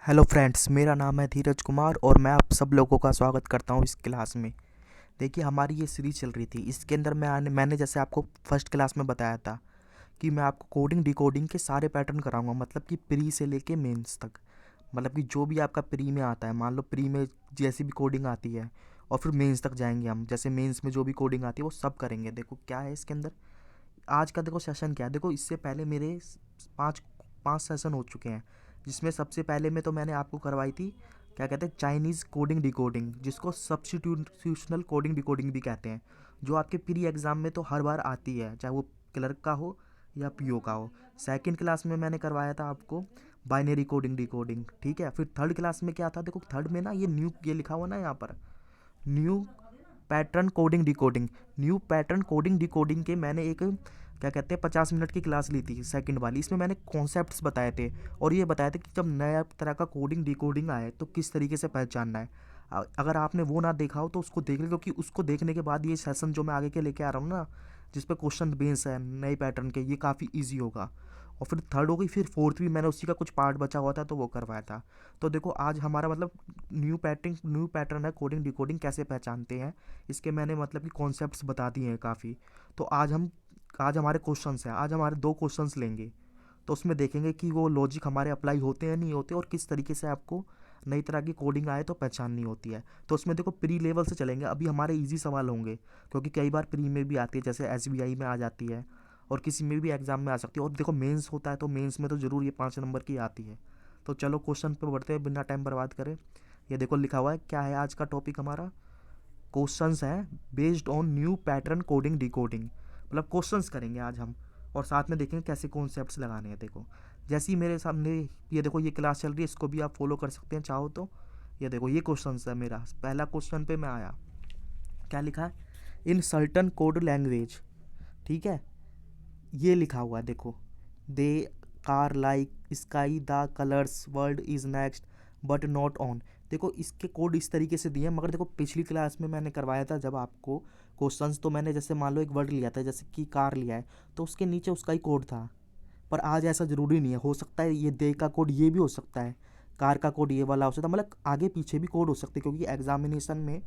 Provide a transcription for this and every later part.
Hello friends, मेरा नाम है धीरज कुमार और मैं आप सब लोगों का स्वागत करता हूँ इस क्लास में। देखिए, हमारी ये सीरीज़ चल रही थी। इसके अंदर मैंने जैसे आपको फर्स्ट क्लास में बताया था कि मैं आपको कोडिंग डिकोडिंग के सारे पैटर्न कराऊंगा, मतलब कि प्री से लेके मेंस तक। मतलब कि जो भी आपका प्री में आता है, मान लो प्री में जैसी भी कोडिंग आती है और फिर मेंस तक जाएंगे हम। जैसे मेंस में जो भी कोडिंग आती है वो सब करेंगे। देखो क्या है इसके अंदर। आज का देखो सेशन क्या है। देखो, इससे पहले मेरे पाँच पाँच सेशन हो चुके हैं, जिसमें सबसे पहले में तो मैंने आपको करवाई थी, क्या कहते हैं, चाइनीज़ कोडिंग डिकोडिंग, जिसको सब्स्टिट्यूशनल कोडिंग डिकोडिंग भी कहते हैं, जो आपके प्री एग्ज़ाम में तो हर बार आती है, चाहे वो क्लर्क का हो या पीओ का हो। सेकंड क्लास में मैंने करवाया था आपको बाइनरी कोडिंग डिकोडिंग, ठीक है। फिर थर्ड क्लास में क्या था, देखो थर्ड में ना ये लिखा हुआ ना यहाँ पर, new pattern coding decoding. New pattern coding decoding के मैंने एक, क्या कहते हैं, 50 मिनट की क्लास ली थी, सेकंड वाली। इसमें मैंने कॉन्सेप्ट्स बताए थे और ये बताया था कि जब नया तरह का कोडिंग डिकोडिंग आए तो किस तरीके से पहचानना है। अगर आपने वो ना देखा हो तो उसको देख ले, क्योंकि उसको देखने के बाद ये सेशन जो मैं आगे के लेके आ रहा हूँ ना, जिस पे क्वेश्चन बेस है नए पैटर्न के, ये काफ़ी ईजी होगा। और फिर थर्ड हो गई, फिर फोर्थ भी मैंने उसी का कुछ पार्ट बचा हुआ था तो वो करवाया था। तो देखो आज हमारा मतलब न्यू पैटर्न है कोडिंग डिकोडिंग कैसे पहचानते हैं, इसके मैंने मतलब कि कॉन्सेप्ट्स बता दिए हैं काफ़ी। तो आज हमारे क्वेश्चंस हैं, आज हमारे दो क्वेश्चंस लेंगे। तो उसमें देखेंगे कि वो लॉजिक हमारे अप्लाई होते हैं नहीं होते, और किस तरीके से आपको नई तरह की कोडिंग आए तो पहचाननी होती है। तो उसमें देखो प्री लेवल से चलेंगे। अभी हमारे इजी सवाल होंगे, क्योंकि कई बार प्री में भी आती है, जैसे एसबीआई में आ जाती है और किसी में भी एग्ज़ाम में आ सकती है। और देखो मेंस होता है तो मेंस में तो ज़रूर ये 5 नंबर की आती है। तो चलो क्वेश्चन पे बढ़ते हैं बिना टाइम बर्बाद करे। ये देखो लिखा हुआ है, क्या है आज का टॉपिक हमारा। क्वेश्चंस हैं based on new pattern coding decoding, मतलब क्वेश्चंस करेंगे आज हम, और साथ में देखेंगे कैसे कॉन्सेप्ट्स लगाने हैं। देखो जैसे ही मेरे सामने ये देखो ये क्लास चल रही है, इसको भी आप फॉलो कर सकते हैं चाहो तो। ये देखो ये क्वेश्चंस है मेरा। पहला क्वेश्चन पे मैं आया, क्या लिखा है, इन सर्टन कोड लैंग्वेज, ठीक है। ये लिखा हुआ है देखो, they car like sky the colours world is next but not on. देखो इसके कोड इस तरीके से दिए हैं, मगर देखो पिछली क्लास में मैंने करवाया था जब आपको क्वेश्चंस, तो मैंने जैसे मान लो एक वर्ड लिया था, जैसे कि कार लिया है, तो उसके नीचे उसका ही कोड था। पर आज ऐसा ज़रूरी नहीं है, हो सकता है ये दे का कोड ये भी हो सकता है, कार का कोड ये वाला हो सकता है, मतलब आगे पीछे भी कोड हो सकते हैं, क्योंकि एग्जामिनेशन में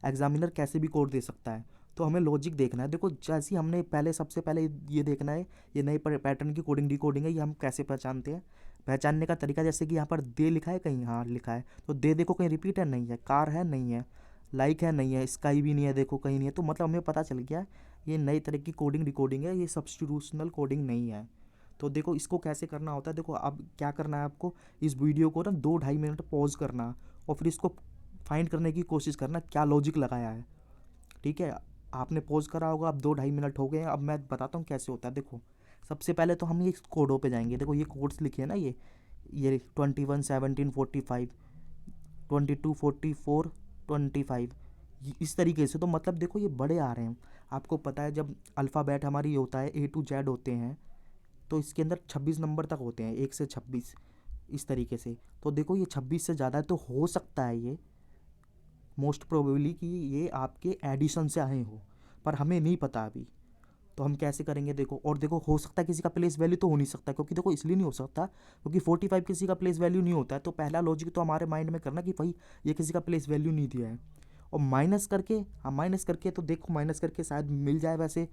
एग्जामिनर कैसे भी कोड दे सकता है। तो हमें लॉजिक देखना है। देखो जैसे ही हमने पहले, सबसे पहले ये देखना है, ये नए पैटर्न की कोडिंग डिकोडिंग है, ये हम कैसे पहचानते हैं। पहचानने का तरीका, जैसे कि यहाँ पर दे लिखा है कहीं, हाँ लिखा है, तो दे देखो कहीं रिपीट है नहीं है, कार है नहीं है, लाइक है नहीं है, स्काई भी नहीं है, देखो कहीं नहीं है। तो मतलब हमें पता चल गया ये नई तरह की कोडिंग डिकोडिंग है, ये सब्स्टिट्यूशनल कोडिंग नहीं है। तो देखो इसको कैसे करना होता है। देखो अब क्या करना है आपको, इस वीडियो को ना 2-2.5 मिनट पॉज करना और फिर इसको फाइंड करने की कोशिश करना क्या लॉजिक लगाया है, ठीक है। आपने पॉज करा होगा, अब 2-2.5 मिनट हो गए हैं। अब मैं बताता हूँ कैसे होता है। देखो सबसे पहले तो हम ये कोडों पे जाएंगे। देखो ये कोड्स लिखे हैं ना, ये 21, 17, 45, 22, 44, 25, इस तरीके से। तो मतलब देखो ये बड़े आ रहे हैं। आपको पता है जब अल्फ़ाबेट हमारी ये होता है A to Z होते हैं, तो इसके अंदर 26 नंबर तक होते हैं, 1 से 26, इस तरीके से। तो देखो ये 26 से ज़्यादा है, तो हो सकता है ये मोस्ट प्रोबेबली कि ये आपके एडिशन से आए हो, पर हमें नहीं पता अभी। तो हम कैसे करेंगे देखो, और देखो हो सकता है किसी का प्लेस वैल्यू तो हो नहीं सकता, क्योंकि देखो इसलिए नहीं हो सकता क्योंकि 45 किसी का प्लेस वैल्यू नहीं होता है। तो पहला लॉजिक तो हमारे माइंड में करना कि भाई ये किसी का प्लेस वैल्यू नहीं दिया है। और माइनस करके, हाँ माइनस करके, तो देखो माइनस करके शायद मिल जाए। वैसे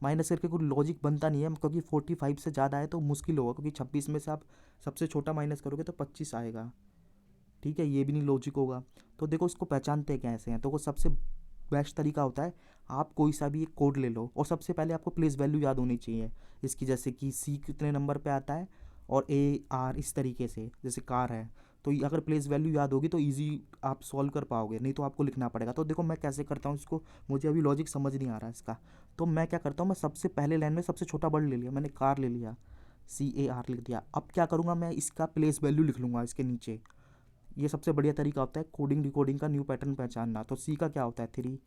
माइनस करके कोई लॉजिक बनता नहीं है, क्योंकि 45 से ज़्यादा है तो मुश्किल होगा, क्योंकि 26 में से आप सबसे छोटा माइनस करोगे तो 25 आएगा, ठीक है। ये भी नहीं लॉजिक होगा। तो देखो इसको पहचानते कैसे हैं। तो वो सबसे बेस्ट तरीका होता है, आप कोई सा भी एक कोड ले लो और सबसे पहले आपको प्लेस वैल्यू याद होनी चाहिए इसकी, जैसे कि सी कितने नंबर पे आता है और ए आर, इस तरीके से, जैसे कार है। तो अगर प्लेस वैल्यू याद होगी तो ईजी आप सॉल्व कर पाओगे, नहीं तो आपको लिखना पड़ेगा। तो देखो मैं कैसे करता हूँ इसको, मुझे अभी लॉजिक समझ नहीं आ रहा है इसका। तो मैं क्या करता हूँ, मैं सबसे पहले लाइन में सबसे छोटा वर्ड ले लिया, मैंने कार ले लिया, CAR लिख दिया। अब क्या करूँगा, मैं इसका प्लेस वैल्यू लिख लूँगा इसके नीचे। ये सबसे बढ़िया तरीका होता है कोडिंग डिकोडिंग का न्यू पैटर्न पहचानना। तो सी का क्या होता है, 3,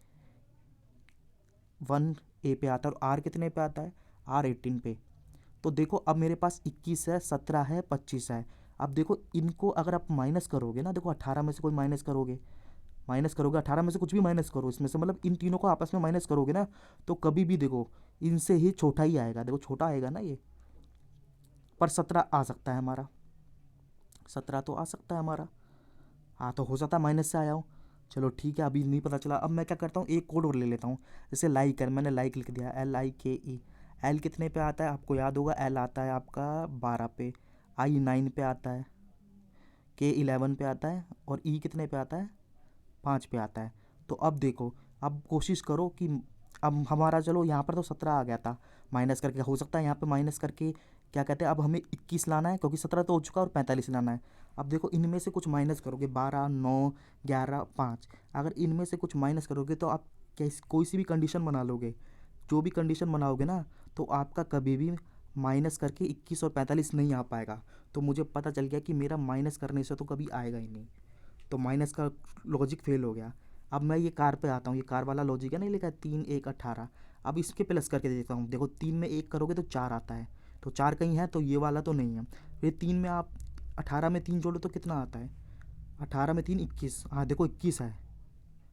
1 A पे आता है, और आर कितने पे आता है, आर 18 पे। तो देखो अब मेरे पास 21 है, 17 है, 25 है। अब देखो इनको अगर आप माइनस करोगे ना, देखो 18 में से कोई माइनस करोगे 18 में से कुछ भी माइनस करो इसमें से, मतलब इन तीनों को आपस में माइनस करोगे ना, तो कभी भी देखो इनसे ही छोटा ही आएगा। देखो छोटा आएगा ना ये, पर 17 आ सकता है हमारा, 17 तो आ सकता है हमारा। हाँ तो हो सकता है माइनस से आया हो। चलो ठीक है, अभी नहीं पता चला। अब मैं क्या करता हूँ, एक कोड और ले लेता हूँ। जैसे लाइक है, मैंने लाइक लिख दिया, LIKE। एल कितने पे आता है आपको याद होगा, एल आता है आपका 12 पे, आई 9 पे आता है, के 11 पे आता है, और ई कितने पे आता है, 5 पे आता है। तो अब देखो, अब कोशिश करो कि अब हमारा, चलो यहाँ पर तो 17 आ गया था, माइनस करके हो सकता है यहाँ पे माइनस करके क्या कहते हैं, अब हमें 21 लाना है क्योंकि 17 तो हो चुका, और 45 लाना है। अब देखो इनमें से कुछ माइनस करोगे, 12, 9, 11, 5, अगर इनमें से कुछ माइनस करोगे तो आप कैस कोई सी भी कंडीशन बना लोगे, जो भी कंडीशन बनाओगे ना, तो आपका कभी भी माइनस करके 21 और 45 नहीं आ पाएगा। तो मुझे पता चल गया कि मेरा माइनस करने से तो कभी आएगा ही नहीं, तो माइनस का लॉजिक फेल हो गया। अब मैं ये कार पे आता हूँ, ये कार वाला लॉजिक है, नहीं लिखा है 3 1 18। अब इसके प्लस करके देखता हूँ, देखो 3 में 1 करोगे तो 4 आता है, तो 4 कहीं है, तो ये वाला तो नहीं है। फिर 3 में आप 18 में 3 जोड़ो तो कितना आता है, 18 में 3 21, हाँ देखो 21 है,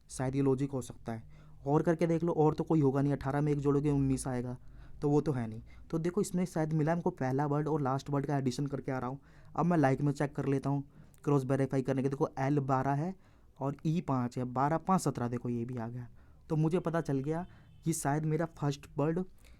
शायद ये लॉजिक हो सकता है। और करके देख लो, और तो कोई होगा नहीं, 18 में 1 जोड़ोगे 19 आएगा, तो वो तो है नहीं। तो देखो इसमें शायद मिला हमको पहला वर्ड और लास्ट वर्ड का एडिशन करके आ रहा हूँ। अब मैं लाइक में चेक कर लेता हूँ, क्रॉस वेरीफाई करने के, देखो L 12 है और E 5 है, 12 5 17, देखो ये भी आ गया। तो मुझे पता चल गया कि शायद मेरा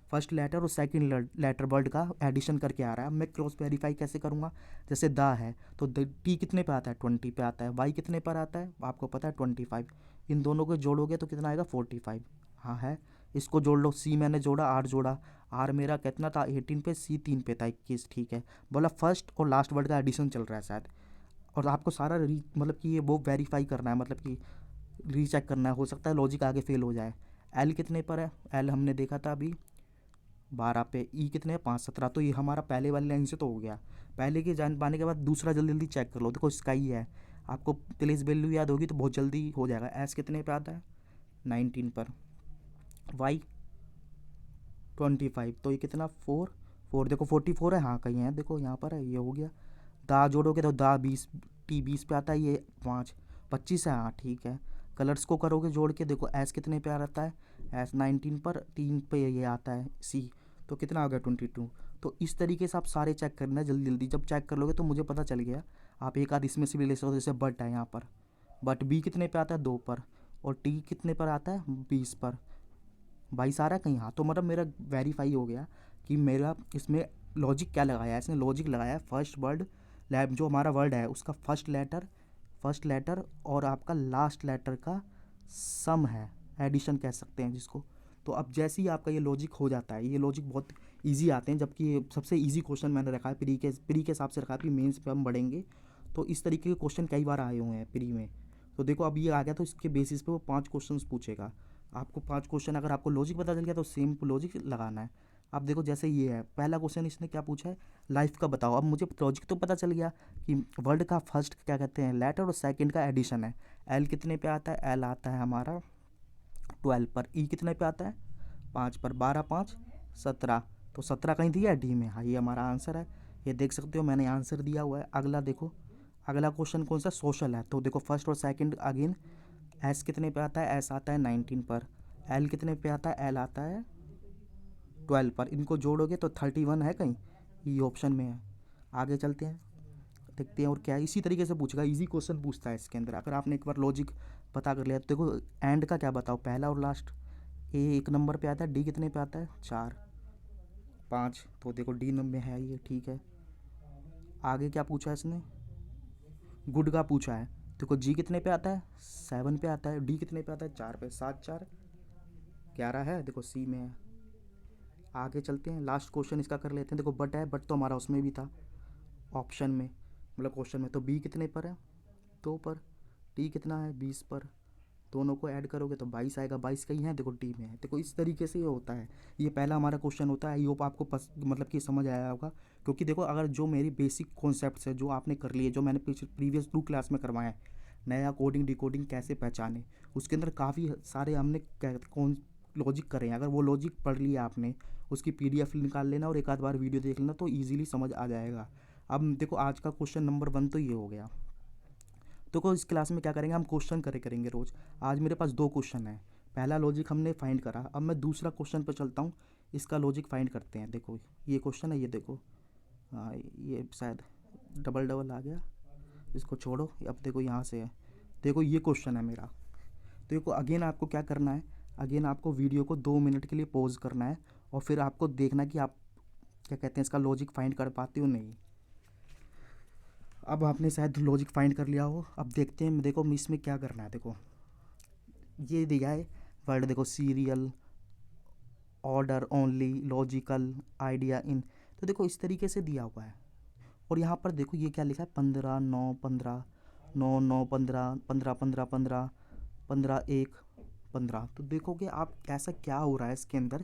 फर्स्ट लेटर और सेकंड लेटर वर्ड का एडिशन करके आ रहा है। अब मैं क्रॉस वेरीफाई कैसे करूँगा, जैसे द है तो टी कितने पे आता है, 20 पे आता है, वाई कितने पर आता है आपको पता है, 25। इन दोनों को जोड़ोगे तो कितना आएगा, 45। हाँ है, इसको जोड़ लो। सी मैंने जोड़ा, आर जोड़ा, आर मेरा कितना था 18 पे, सी 3 पे था 21, ठीक है। बोला फर्स्ट और लास्ट वर्ड का एडिशन चल रहा है शायद, और आपको सारा मतलब कि ये वो वेरीफाई करना है, मतलब कि रीचेक करना है, हो सकता है लॉजिक आगे फेल हो जाए। एल कितने पर है, एल हमने देखा था अभी 12 पे, ई कितने 5 17, तो ये हमारा पहले वाली लाइन से तो हो गया। पहले के जान पाने के बाद दूसरा जल्दी जल्दी चेक कर लो, देखो स्काई है, आपको प्लेस वैल्यू याद होगी तो बहुत जल्दी हो जाएगा। एस कितने पे आता है, 19 पर, वाई 25, तो ये कितना 4 4, देखो 44 है, हाँ कहीं है, देखो यहाँ पर है, ये हो गया। दा जोड़ोगे तो दा 20, टी 20 पे आता है, ये 5 25 है, हाँ ठीक है। कलर्स को करोगे जोड़ के, देखो एस कितने पे आ रहता है, एस 19 पर 3 पे ये आता है सी, तो कितना आ गया 22। तो इस तरीके से आप सारे चेक करना है जल्दी जल्दी, जब चेक कर लोगे तो मुझे पता चल गया। आप एक आध इसमें से भी ले सकते हो, जैसे बट है यहाँ पर, बट बी कितने पे आता है 2 पर, और टी कितने पर आता है 20 पर, 22 आ रहा है कहीं, हाँ तो मतलब मेरा वेरीफाई हो गया कि मेरा इसमें लॉजिक क्या लगाया है, इसने लॉजिक लगाया है फर्स्ट वर्ड, लैब जो हमारा वर्ड है उसका फर्स्ट लेटर और आपका लास्ट लेटर का सम है, एडिशन कह सकते हैं जिसको। तो अब जैसे ही आपका ये लॉजिक हो जाता है, ये लॉजिक बहुत इजी आते हैं, जबकि ये सबसे इजी क्वेश्चन मैंने रखा है प्री के हिसाब से रखा है, मेंस पे हम बढ़ेंगे तो इस तरीके के क्वेश्चन कई बार आए हुए हैं प्री में। तो देखो अब ये आ गया, तो इसके बेसिस पे वो 5 क्वेश्चन पूछेगा आपको। 5 क्वेश्चन अगर आपको लॉजिक पता चल गया तो सेम लॉजिक लगाना है। अब देखो जैसे ये है, पहला क्वेश्चन इसने क्या पूछा है, लाइफ का बताओ। अब मुझे लॉजिक तो पता चल गया कि वर्ड का फर्स्ट क्या कहते हैं लेटर और सेकंड का एडिशन है। एल कितने पे आता है, एल आता है हमारा 12 पर, ई कितने पे आता है 5 पर, 12 5 17, तो 17 कहीं दिया है डी में, हाँ ये हमारा आंसर है। ये देख सकते हो मैंने आंसर दिया हुआ है। अगला देखो, अगला क्वेश्चन कौन सा, सोशल है, तो देखो फर्स्ट और सेकंड अगेन, एस कितने पे आता है, एस आता है 19 पर, एल कितने पे आता है, एल आता है 12 पर, इनको जोड़ोगे तो 31 है कहीं, ये ऑप्शन में है। आगे चलते हैं, देखते हैं और क्या है। इसी तरीके से पूछेगा, इजी क्वेश्चन पूछता है इसके अंदर, अगर आपने एक बार लॉजिक पता कर लिया तो देखो एंड का क्या बताओ, पहला और लास्ट। ए 1 नंबर पे आता है, डी कितने पे आता है 4 5, तो देखो डी नंबर में है ये, ठीक है। आगे क्या पूछा है इसने, गुड का पूछा है, देखो जी कितने पे आता है 7 पे आता है, डी कितने पे आता है 4 पे, 7 4 11 है, देखो सी में है। आगे चलते हैं, लास्ट क्वेश्चन इसका कर लेते हैं। देखो बट है, बट तो हमारा उसमें भी था ऑप्शन में, मतलब क्वेश्चन में, तो बी कितने पर है 2 पर, टी कितना है 20 पर, दोनों को ऐड करोगे तो 22 आएगा, 22 कहीं है देखो टी में है। देखो इस तरीके से ये होता है, ये पहला हमारा क्वेश्चन होता है। आई होप आपको मतलब कि समझ आया होगा, क्योंकि देखो अगर जो मेरी बेसिक कॉन्सेप्ट्स है जो आपने कर लिए, जो मैंने प्रीवियस 2 क्लास में करवाया है, नया कोडिंग डिकोडिंग कैसे पहचाने, उसके अंदर काफ़ी सारे हमने कौन लॉजिक करे हैं। अगर वो लॉजिक पढ़ लिया आपने, उसकी पीडीएफ निकाल लेना और एक आध बार वीडियो देख लेना तो ईजिली समझ आ जाएगा। अब देखो आज का क्वेश्चन नंबर 1 तो ये हो गया। तो इस क्लास में क्या करेंगे, हम क्वेश्चन करेंगे रोज़। आज मेरे पास 2 क्वेश्चन हैं, पहला लॉजिक हमने फाइंड करा, अब मैं दूसरा क्वेश्चन पर चलता हूँ, इसका लॉजिक फाइंड करते हैं। देखो ये क्वेश्चन है, ये देखो, हाँ ये शायद डबल डबल आ गया, इसको छोड़ो, अब देखो यहाँ से है, देखो ये क्वेश्चन है मेरा। देखो अगेन आपको क्या करना है, अगेन आपको वीडियो को 2 मिनट के लिए पॉज करना है और फिर आपको देखना कि आप क्या कहते हैं इसका लॉजिक फाइंड कर पाते हो नहीं। अब आपने शायद लॉजिक फाइंड कर लिया हो, अब देखते हैं देखो इसमें क्या करना है। देखो ये दिया है वर्ड, देखो serial, order, only, logical, idea, in. तो देखो इस तरीके से दिया हुआ है। और यहाँ पर देखो ये क्या लिखा है, 15 9 15 9 9 15 15 15 15 15 1 15। तो देखो कि आप ऐसा क्या हो रहा है इसके अंदर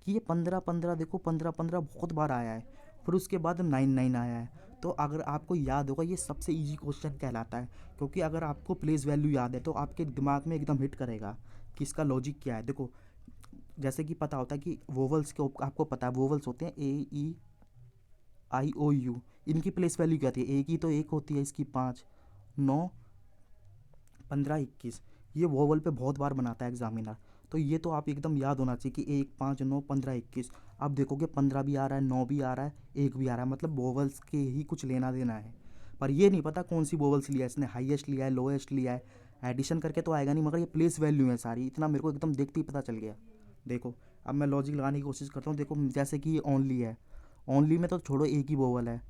कि ये 15 15 देखो 15 15 बहुत बार आया है, फिर उसके बाद 9 9 आया है। तो अगर आपको याद होगा ये सबसे इजी क्वेश्चन कहलाता है, क्योंकि अगर आपको प्लेस वैल्यू याद है तो आपके दिमाग में एकदम हिट करेगा कि इसका लॉजिक क्या है। देखो जैसे कि पता होता है कि वोवल्स के, आपको पता है वोवल्स होते हैं ए ई आई ओ यू, इनकी प्लेस वैल्यू क्या होती है, ए की तो एक होती है, इसकी 5 9 15 21। ये वोवल पे बहुत बार बनाता है एग्जामिनर, तो ये तो आप एकदम याद होना चाहिए कि 1 5 9 15 21। अब देखोगे 15 भी आ रहा है, 9 भी आ रहा है, 1 भी आ रहा है, मतलब वोवल्स के ही कुछ लेना देना है। पर ये नहीं पता कौन सी वोवल्स लिया है इसने, हाईएस्ट लिया है, लोएस्ट लिया है, एडिशन करके तो आएगा नहीं, मगर ये प्लेस वैल्यू है सारी, इतना मेरे को एकदम देखते ही पता चल गया। देखो अब मैं लॉजिक लगाने की कोशिश करता हूँ। देखो जैसे कि ये ओनली है, ओनली में तो छोड़ो एक ही वोवल है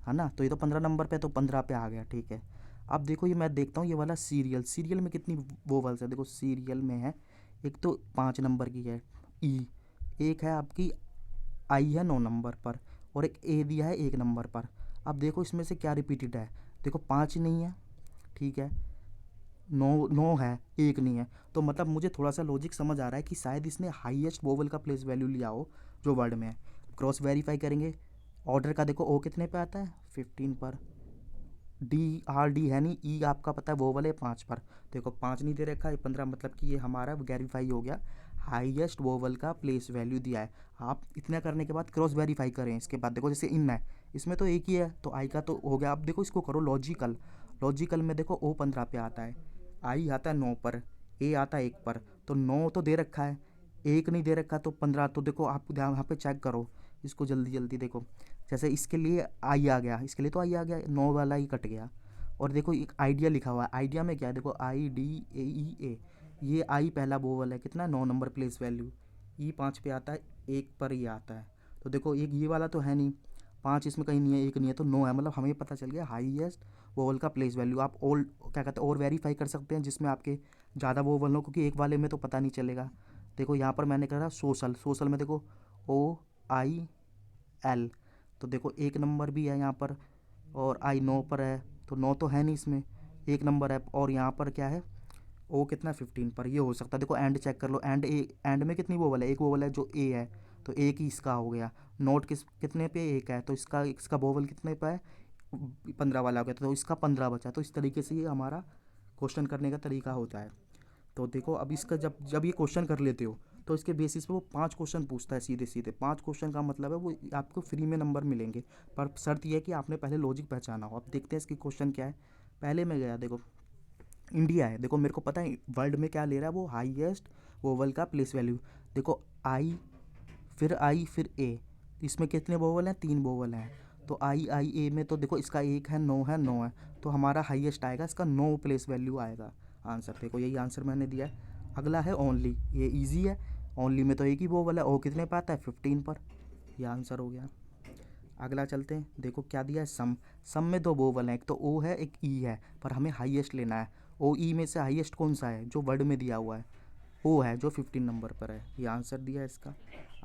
ना, तो ये तो 15 नंबर पे, तो 15 पे आ गया, ठीक है। अब देखो ये मैं देखता हूँ ये वाला सीरियल, सीरियल में कितनी वोवल्स है, देखो सीरियल में है एक तो 5 नंबर की है ई, एक है आपकी आई है 9 नंबर पर, और एक ए दिया है 1 नंबर पर। अब देखो इसमें से क्या रिपीटेड है, देखो 5 नहीं है, ठीक है, 9 9 है, एक नहीं है। तो मतलब मुझे थोड़ा सा लॉजिक समझ आ रहा है कि शायद इसने हाईएस्ट वोवल का प्लेस वैल्यू लिया हो जो वर्ड में है। क्रॉस वेरीफाई करेंगे, ऑर्डर का देखो ओ कितने पे आता है, 15 पर, डी आर डी है नहीं, ई आपका पता है वोवल है 5 पर, देखो 5 नहीं दे रखा है, 15, मतलब कि ये हमारा वेरीफाई हो गया, हाईएस्ट वोवल का प्लेस वैल्यू दिया है। आप इतना करने के बाद क्रॉस वेरीफाई करें, इसके बाद देखो जैसे इन है, इसमें तो एक ही है तो आई का तो हो गया। अब देखो इसको करो लॉजिकल, लॉजिकल में देखो ओ 15 पे आता है, आई आता है 9 पर, ए आता है 1 पर, तो 9 तो दे रखा है, एक नहीं दे रखा, तो 15। तो देखो आप यहाँ पे चेक करो इसको जल्दी जल्दी, देखो जैसे इसके लिए आई आ गया, इसके लिए तो आई आ गया, 9 वाला ही कट गया। और देखो एक आइडिया लिखा हुआ है, आइडिया में क्या है, देखो आई डी ए ई ए, ये आई पहला वोवल है, कितना 9 नंबर प्लेस वैल्यू, ई 5 पे आता है, 1 पर ही आता है। तो देखो एक ये वाला तो है नहीं, 5 इसमें कहीं नहीं है, एक नहीं है, तो 9 है, मतलब हमें पता चल गया हाईएस्ट वोवल का प्लेस वैल्यू। आप और क्या कहते हैं और वेरीफाई कर सकते हैं जिसमें आपके ज़्यादा वोवल हो, क्योंकि एक वाले में तो पता नहीं चलेगा। देखो यहाँ पर मैंने करा सोशल, सोशल में देखो ओ आई एल, तो देखो 1 नंबर भी है यहाँ पर, और आई 9 पर है, तो 9 तो है नहीं इसमें, 1 नंबर है, और यहाँ पर क्या है ओ कितना 15 पर, ये हो सकता है। देखो एंड चेक कर लो, एंड ए, एंड में कितनी वोवल है, एक वोवल है जो ए है, तो एक ही इसका हो गया। नोट कितने पे, एक है, तो इसका इसका वोवल कितने पे है, 15 वाला हो गया, तो इसका 15 बचा। तो इस तरीके से ये हमारा क्वेश्चन करने का तरीका होता है। तो देखो अब इसका जब जब ये क्वेश्चन कर लेते हो तो इसके बेसिस पे वो 5 क्वेश्चन पूछता है सीधे सीधे। 5 क्वेश्चन का मतलब है वो आपको फ्री में नंबर मिलेंगे, पर शर्त यह है कि आपने पहले लॉजिक पहचाना हो। अब देखते हैं इसकी क्वेश्चन क्या है। पहले मैं गया, देखो इंडिया है, देखो मेरे को पता है वर्ल्ड में क्या ले रहा है वो, हाईएस्ट वोवल का प्लेस वैल्यू। देखो आई फिर ए, इसमें कितने वोवल हैं, 3 वोवल हैं, तो आई ए में तो देखो इसका एक है, 9 है, 9 है, तो हमारा हाईएस्ट आएगा, इसका 9 प्लेस वैल्यू आएगा आंसर। देखो यही आंसर मैंने दिया है। अगला है ओनली, ये इजी है, ओनली में तो एक ही वोवल है, ओ कितने पे आता है, 15 पर, ये आंसर हो गया। अगला चलते हैं, देखो क्या दिया है, सम, सम में 2 वोवल हैं, एक तो ओ है एक ई है, पर हमें हाईएस्ट लेना है। ओ ई में से हाईएस्ट कौन सा है, जो वर्ड में दिया हुआ है ओ है, जो 15 नंबर पर है, ये आंसर दिया है इसका।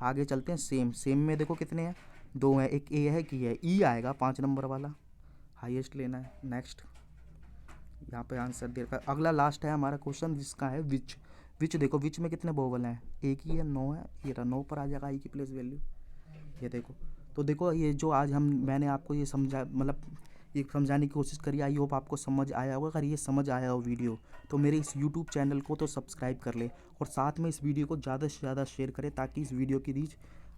आगे चलते हैं, सेम, सेम में देखो कितने हैं, 2 हैं, एक ए है की है, ई आएगा 5 नंबर वाला, हाईएस्ट लेना है। नेक्स्ट, यहाँ पे आंसर दे रखा है। अगला लास्ट है हमारा क्वेश्चन जिसका है विच, विच देखो विच में कितने वोवल हैं, एक ही है, 9 है, ये रहा 9 पर आ जाएगा आई की प्लेस वैल्यू, ये देखो। तो देखो ये जो आज मैंने आपको ये समझा, मतलब ये समझाने की कोशिश करी, आई होप आपको समझ आया होगा। अगर ये समझ आया हो वीडियो तो मेरे इस यूट्यूब चैनल को तो सब्सक्राइब कर ले, और साथ में इस वीडियो को ज़्यादा से ज़्यादा शेयर करें, ताकि इस वीडियो की रीच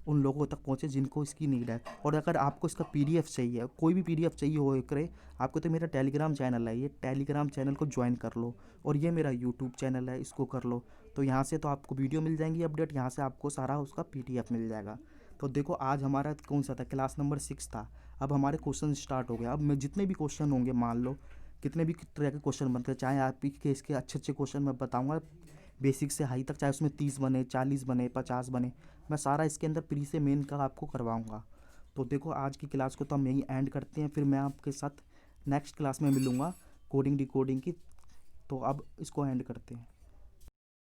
उन लोगों तक पहुंचे जिनको इसकी नीड है। और अगर आपको इसका पीडीएफ चाहिए, कोई भी पीडीएफ चाहिए हो करे आपको, तो मेरा टेलीग्राम चैनल है, ये टेलीग्राम चैनल को ज्वाइन कर लो, और ये मेरा यूट्यूब चैनल है, इसको कर लो। तो यहाँ से तो आपको वीडियो मिल जाएंगी अपडेट, यहाँ से आपको सारा उसका पीडीएफ मिल जाएगा। तो देखो आज हमारा कौन सा था, क्लास नंबर 6 था। अब हमारे क्वेश्चन स्टार्ट हो गया। अब मैं जितने भी क्वेश्चन होंगे, मान लो कितने भी तरह के क्वेश्चन बनते हैं, चाहे आप के इसके अच्छे अच्छे क्वेश्चन मैं बताऊँगा बेसिक से हाई तक, चाहे उसमें 30 बने, 40 बने, 50 बने, मैं सारा इसके अंदर प्री से मेन का आपको करवाऊँगा। तो देखो आज की क्लास को तो हम यहीं एंड करते हैं, फिर मैं आपके साथ नेक्स्ट क्लास में मिलूँगा कोडिंग डिकोडिंग की। तो अब इसको एंड करते हैं।